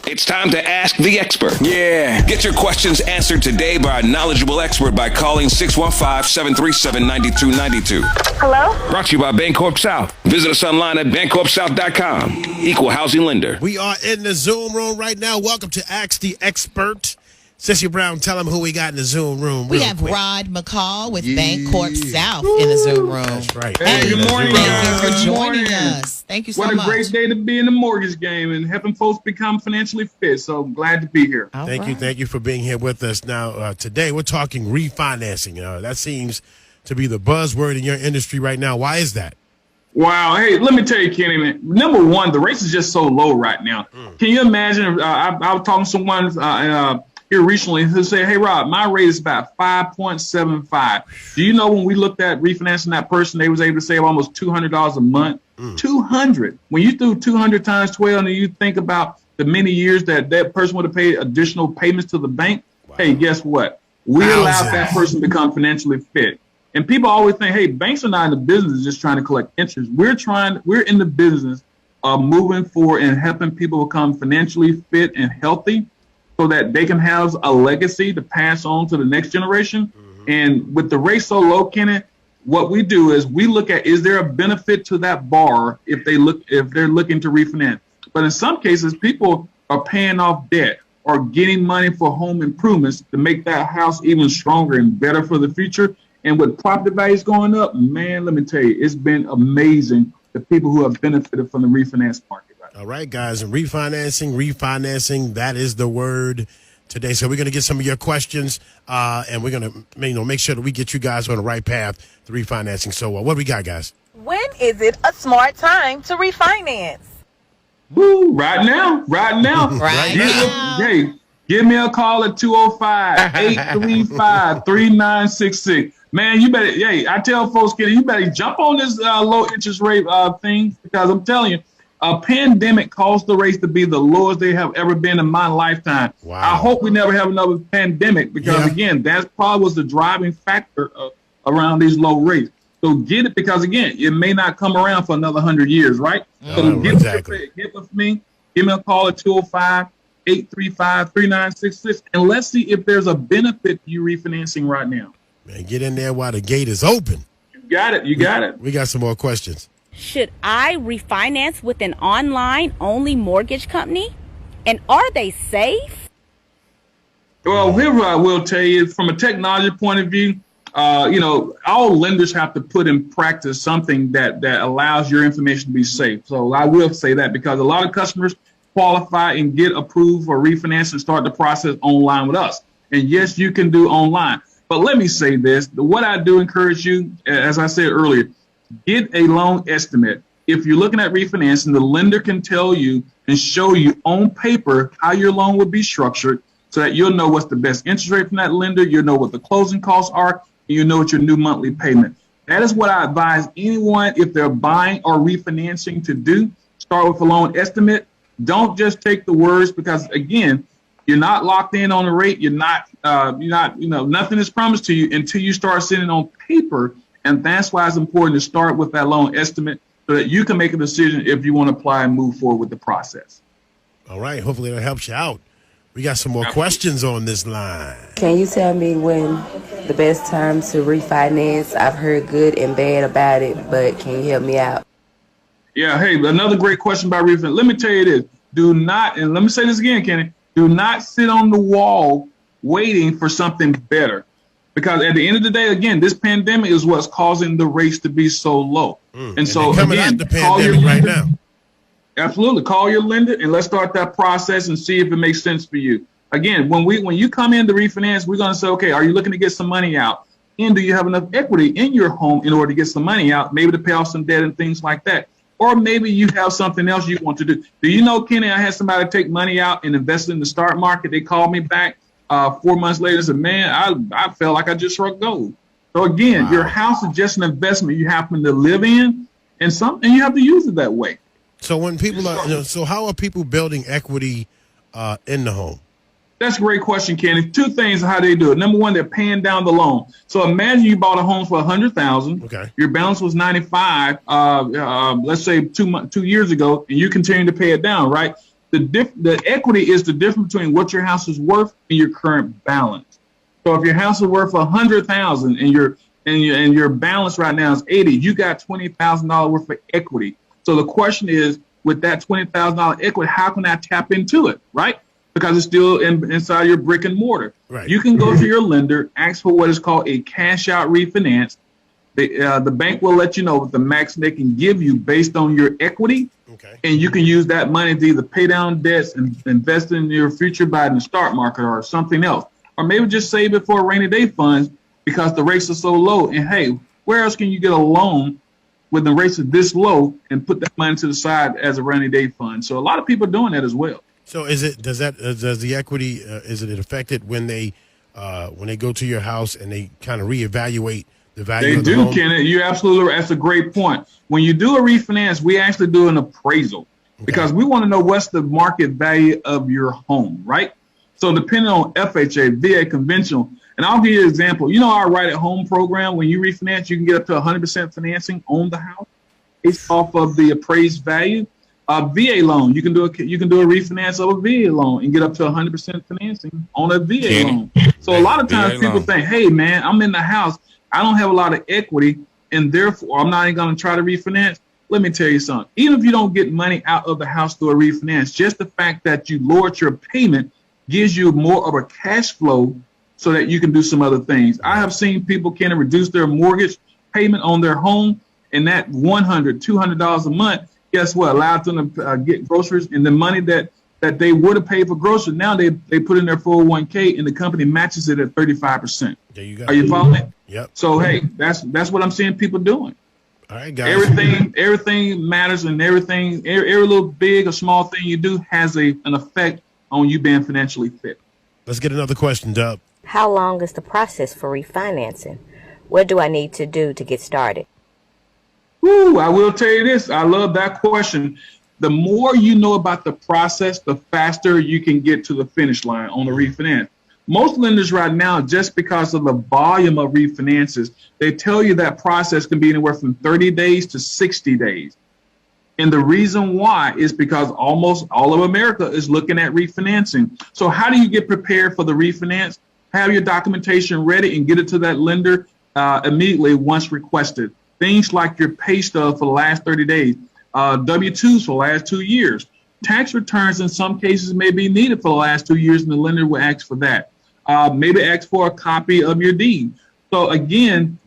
It's time to ask the expert. Yeah. Get your questions answered today by a knowledgeable expert by calling 615-737-9292. Hello? Brought to you by Bancorp South. Visit us online at bancorpsouth.com. Equal housing lender. We are in the Zoom room right now. Welcome to Ask the Expert. Sissy Brown, tell them who we got in the Zoom room. We have quick. Rod McCall with Bancorp South in the Zoom room. That's right. Hey, good morning. Thank you for Good joining morning. us. Thank you so much. What a great day to be in the mortgage game and helping folks become financially fit. So glad to be here. All Thank right. you for being here with us. Now, today we're talking refinancing. That seems to be the buzzword in your industry right now. Why is that? Wow. Hey, let me tell you, Kenny, man, number one, the rates is just so low right now. Can you imagine? I was talking to someone here recently who said, hey, Rob, my rate is about 5.75. Do you know when we looked at refinancing that person, they was able to save almost $200 a month? 200. When you do 200 times 12 and you think about the many years that person would have paid additional payments to the bank, hey, guess what? We allowed that person to become financially fit. And people always think, hey, banks are not in the business of just trying to collect interest. We're in the business of moving forward and helping people become financially fit and healthy so that they can have a legacy to pass on to the next generation. And with the rate so low, Kenny, what we do is we look at, is there a benefit to that borrower if they're looking to refinance? But in some cases, people are paying off debt or getting money for home improvements to make that house even stronger and better for the future. And with property values going up, man, let me tell you, it's been amazing the people who have benefited from the refinance market. All right, guys, and refinancing, that is the word today. So we're going to get some of your questions, and we're going to make sure that we get you guys on the right path to refinancing. So what do we got, guys? When is it a smart time to refinance? Woo, right now. Right now. Hey, give me a call at 205-835-3966. Man, you better, I tell folks, you better jump on this low interest rate thing, because I'm telling you, a pandemic caused the rates to be the lowest they have ever been in my lifetime. Wow. I hope we never have another pandemic because, again, that probably was the driving factor around these low rates. So get it, because, again, it may not come around for another 100 years, right? So get with me. Give me a call at 205-835-3966, and let's see if there's a benefit to you refinancing right now. Man, get in there while the gate is open. You got it. We got some more questions. Should I refinance with an online-only mortgage company? And are they safe? Well, here's what I will tell you. From a technology point of view, all lenders have to put in practice something that allows your information to be safe. So I will say that, because a lot of customers qualify and get approved for refinance and start the process online with us. And yes, you can do online. But let me say this. What I do encourage you, as I said earlier, get a loan estimate. If you're looking at refinancing, the lender can tell you and show you on paper how your loan would be structured so that you'll know what's the best interest rate from that lender, you'll know what the closing costs are, and you know what your new monthly payment. That is what I advise anyone, if they're buying or refinancing, to do. Start with a loan estimate. Don't just take the words, because, again, you're not locked in on the rate. You're not, nothing is promised to you until you start sitting on paper. And that's why it's important to start with that loan estimate so that you can make a decision if you want to apply and move forward with the process. All right. Hopefully that helps you out. We got some more questions on this line. Can you tell me when the best time to refinance? I've heard good and bad about it, but can you help me out? Yeah. Hey, another great question about refinance. Let me tell you this. Do not, and let me say this again, Kenny, do not sit on the wall waiting for something better. Because at the end of the day, again, this pandemic is what's causing the rates to be so low. And so, coming again, out the pandemic right now. Absolutely. Call your lender and let's start that process and see if it makes sense for you. Again, when you come in to refinance, we're going to say, okay, are you looking to get some money out? And do you have enough equity in your home in order to get some money out, maybe to pay off some debt and things like that? Or maybe you have something else you want to do. Do you know, Kenny, I had somebody take money out and invest in the stock market. They called me back 4 months later and said, man, I felt like I just struck gold. So again, your house is just an investment you happen to live in, and you have to use it that way. So when people are, so how are people building equity in the home? That's a great question, Kenny. Two things how they do it. Number one, they're paying down the loan. So imagine you bought a home for $100,000. Okay. Your balance was $95. Let's say 2 years ago, and you continue to pay it down, right? The equity is the difference between what your house is worth and your current balance. So if your house is worth $100,000 and your balance right now is 80, you got $20,000 worth of equity. So the question is, with that $20,000 equity, how can I tap into it, right? Because it's still inside your brick and mortar. Right. You can go to your lender, ask for what is called a cash out refinance. The bank will let you know what the max they can give you based on your equity. Okay. And you can use that money to either pay down debts and invest in your future by the stock market or something else. Or maybe just save it for a rainy day funds because the rates are so low. And hey, where else can you get a loan when the rates are this low and put that money to the side as a rainy day fund? So a lot of people are doing that as well. So does the equity is it affected when they go to your house and they kind of reevaluate the value? They do, Kenneth. You're absolutely right. That's a great point. When you do a refinance, we actually do an appraisal because we want to know what's the market value of your home, right? So depending on FHA, VA, conventional, and I'll give you an example. You know our Right at Home program, when you refinance, you can get up to 100% financing on the house based off of the appraised value. VA loan, you can do a refinance of a VA loan and get up to 100% financing on a VA loan. So a lot of times people think, hey man, I'm in the house, I don't have a lot of equity, and therefore I'm not even going to try to refinance. Let me tell you something. Even if you don't get money out of the house through a refinance, just the fact that you lowered your payment gives you more of a cash flow so that you can do some other things. I have seen people can reduce their mortgage payment on their home, and that $100, $200 a month, guess what, allowed them to get groceries, and the money that they would have paid for groceries, now they put in their 401k, and the company matches it at 35%. There you go. Are you following? Yep. So hey, that's what I'm seeing people doing. All right, guys. Everything matters, and every little big or small thing you do has an effect on you being financially fit. Let's get another question, Dub. How long is the process for refinancing? What do I need to do to get started? Ooh, I will tell you this. I love that question. The more you know about the process, the faster you can get to the finish line on the refinance. Most lenders right now, just because of the volume of refinances, they tell you that process can be anywhere from 30 days to 60 days. And the reason why is because almost all of America is looking at refinancing. So how do you get prepared for the refinance? Have your documentation ready and get it to that lender immediately once requested. Things like your pay stub for the last 30 days, W-2s for the last 2 years. Tax returns in some cases may be needed for the last 2 years, and the lender will ask for that. Maybe ask for a copy of your deed. So again,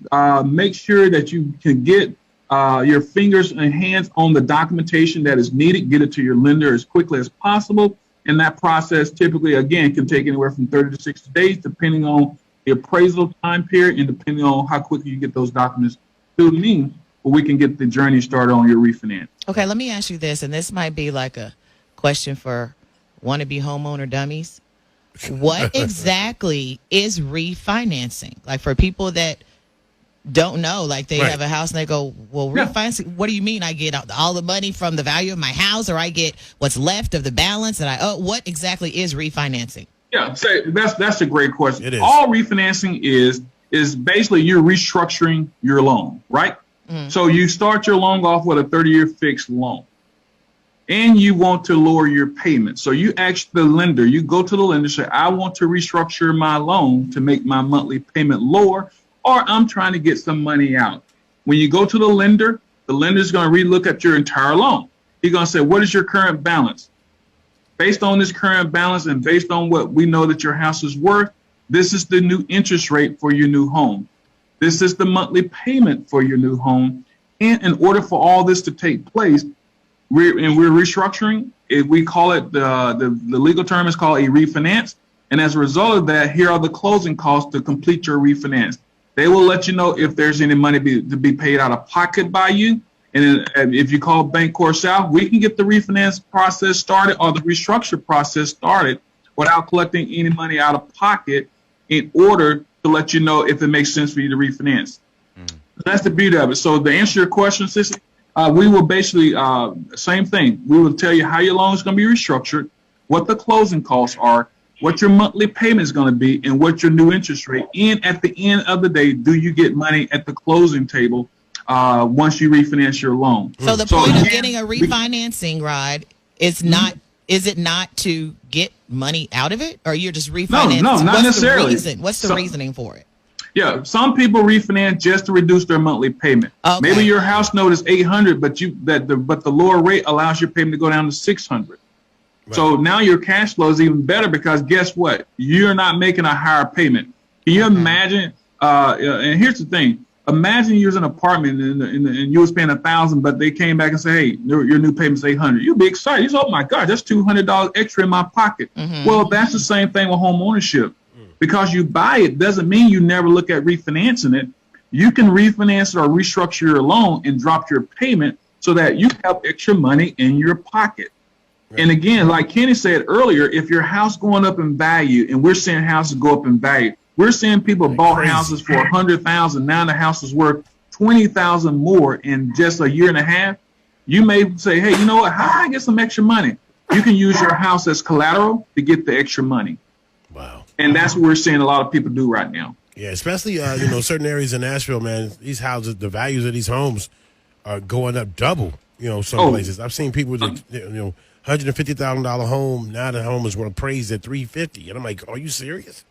make sure that you can get your fingers and hands on the documentation that is needed, get it to your lender as quickly as possible. And that process typically, again, can take anywhere from 30 to 60 days, depending on the appraisal time period and depending on how quickly you get those documents to me, but we can get the journey started on your refinance. Okay, let me ask you this, and this might be like a question for wannabe homeowner dummies. What exactly is refinancing? Like for people that don't know, like they have a house and they go, well, refinancing, what do you mean I get all the money from the value of my house, or I get what's left of the balance that I owe? What exactly is refinancing? Yeah, so that's a great question. It is. All refinancing is basically you're restructuring your loan, right? Mm-hmm. So you start your loan off with a 30-year fixed loan, and you want to lower your payment. So you ask the lender, you go to the lender, say, I want to restructure my loan to make my monthly payment lower, or I'm trying to get some money out. When you go to the lender is going to relook at your entire loan. He's going to say, what is your current balance? Based on this current balance and based on what we know that your house is worth, this is the new interest rate for your new home. This is the monthly payment for your new home. And in order for all this to take place, we're restructuring. We call it, the legal term is called a refinance. And as a result of that, here are the closing costs to complete your refinance. They will let you know if there's any money to be paid out of pocket by you. And if you call Bancorp South, we can get the refinance process started or the restructure process started without collecting any money out of pocket in order to let you know if it makes sense for you to refinance. That's the beauty of it. So to answer your question, Sissy, we will basically, same thing. We will tell you how your loan is going to be restructured, what the closing costs are, what your monthly payment is going to be, and what your new interest rate. And at the end of the day, do you get money at the closing table once you refinance your loan? So the point of getting a refinancing, Rod, is not is it not to get money out of it, or you're just refinancing? No, not necessarily. What's the reasoning for it? Yeah, some people refinance just to reduce their monthly payment. Okay. Maybe your house note is $800, but the lower rate allows your payment to go down to $600. Right. So now your cash flow is even better because guess what? You're not making a higher payment. Can you imagine? And here's the thing: imagine you're in an apartment and you was paying $1,000, but they came back and say, "Hey, your new payment's $800." You'd be excited. You say, "Oh my God, that's $200 extra in my pocket." Well, that's the same thing with home ownership. Because you buy it doesn't mean you never look at refinancing it. You can refinance it or restructure your loan and drop your payment so that you have extra money in your pocket. Right. And again, like Kenny said earlier, if your house going up in value, and we're seeing houses go up in value, we're seeing people bought houses for $100,000. Now the house is worth $20,000 more in just a year and a half. You may say, "Hey, you know what? How do I get some extra money?" You can use your house as collateral to get the extra money. Wow. And that's what we're seeing a lot of people do right now. Yeah, especially certain areas in Nashville, man. These houses, the values of these homes are going up double. Some places I've seen people with $150,000 home. Now the home is appraised at $350,000, and I'm like, "Are you serious?"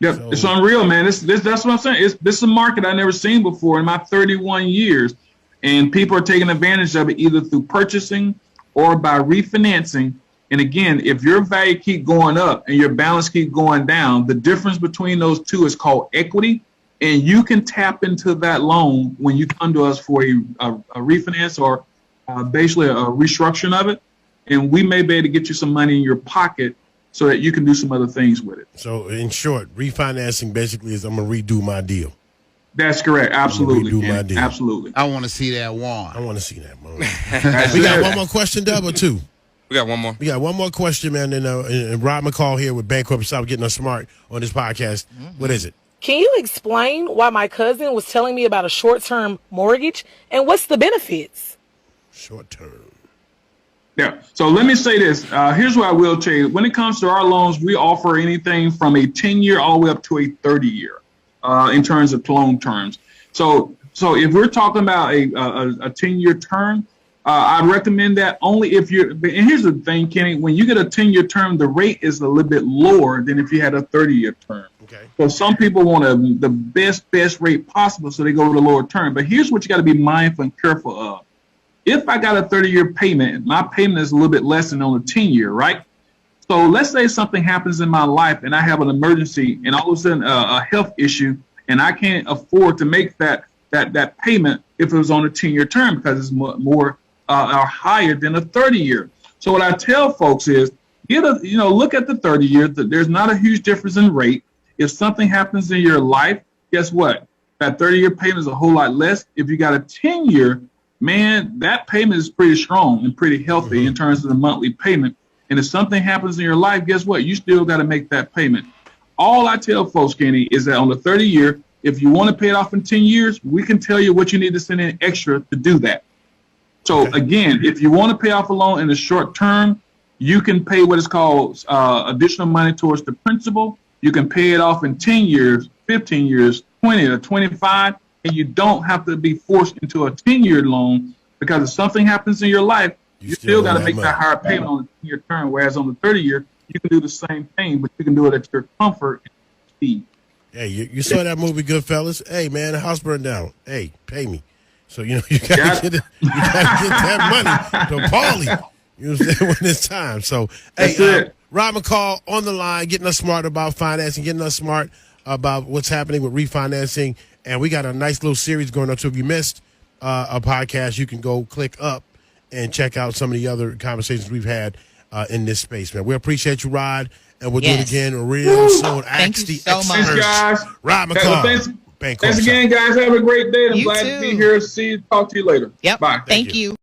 Yeah, it's unreal, man. That's what I'm saying. This is a market I've never seen before in my 31 years, and people are taking advantage of it either through purchasing or by refinancing. And again, if your value keep going up and your balance keep going down, the difference between those two is called equity. And you can tap into that loan when you come to us for a refinance or basically a restructuring of it. And we may be able to get you some money in your pocket so that you can do some other things with it. So in short, refinancing basically is I'm going to redo my deal. That's correct. Absolutely. Redo my deal. Absolutely. I want to see that one. I want to see that one. We got one more question, Dub, or two? We got one more. We got one more question, man. And Rob McCall here with Bancorp South getting us smart on this podcast. What is it? Can you explain why my cousin was telling me about a short-term mortgage and what's the benefits? Short term. Yeah. So let me say this. Here's what I will tell you. When it comes to our loans, we offer anything from a 10-year all the way up to a 30-year in terms of loan terms. So if we're talking about a 10-year term, I'd recommend that only if you're, and here's the thing, Kenny, when you get a 10-year term, the rate is a little bit lower than if you had a 30-year term. Okay. So some people want the best rate possible, so they go to the lower term. But here's what you got to be mindful and careful of. If I got a 30-year payment, my payment is a little bit less than on a 10-year, right? So let's say something happens in my life and I have an emergency and all of a sudden a health issue and I can't afford to make that payment if it was on a 10-year term because it's more are higher than a 30-year. So what I tell folks is, look at the 30-year. There's not a huge difference in rate. If something happens in your life, guess what? That 30-year payment is a whole lot less. If you got a 10-year, man, that payment is pretty strong and pretty healthy in terms of the monthly payment. And if something happens in your life, guess what? You still got to make that payment. All I tell folks, Kenny, is that on the 30-year, if you want to pay it off in 10 years, we can tell you what you need to send in extra to do that. So again, if you want to pay off a loan in the short term, you can pay what is called additional money towards the principal. You can pay it off in 10 years, 15 years, 20 or 25, and you don't have to be forced into a 10-year loan because if something happens in your life, you still got to make that higher payment on the 10-year term, whereas on the 30-year, you can do the same thing, but you can do it at your comfort and speed. Hey, you saw that movie Goodfellas? Hey, man, the house burned down. Hey, pay me. So, you gotta get that money to Paulie. You know what I'm saying? When it's time. So, hey, Rob McCall on the line, getting us smart about financing, getting us smart about what's happening with refinancing. And we got a nice little series going on. So if you missed a podcast, you can go click up and check out some of the other conversations we've had in this space, man. We appreciate you, Rod, and we'll do it again real soon. Thank you so much. Thanks, guys. Rob McCall. Thanks again, guys. Have a great day. I'm glad to be here. Talk to you later. Yep. Bye. Thank you.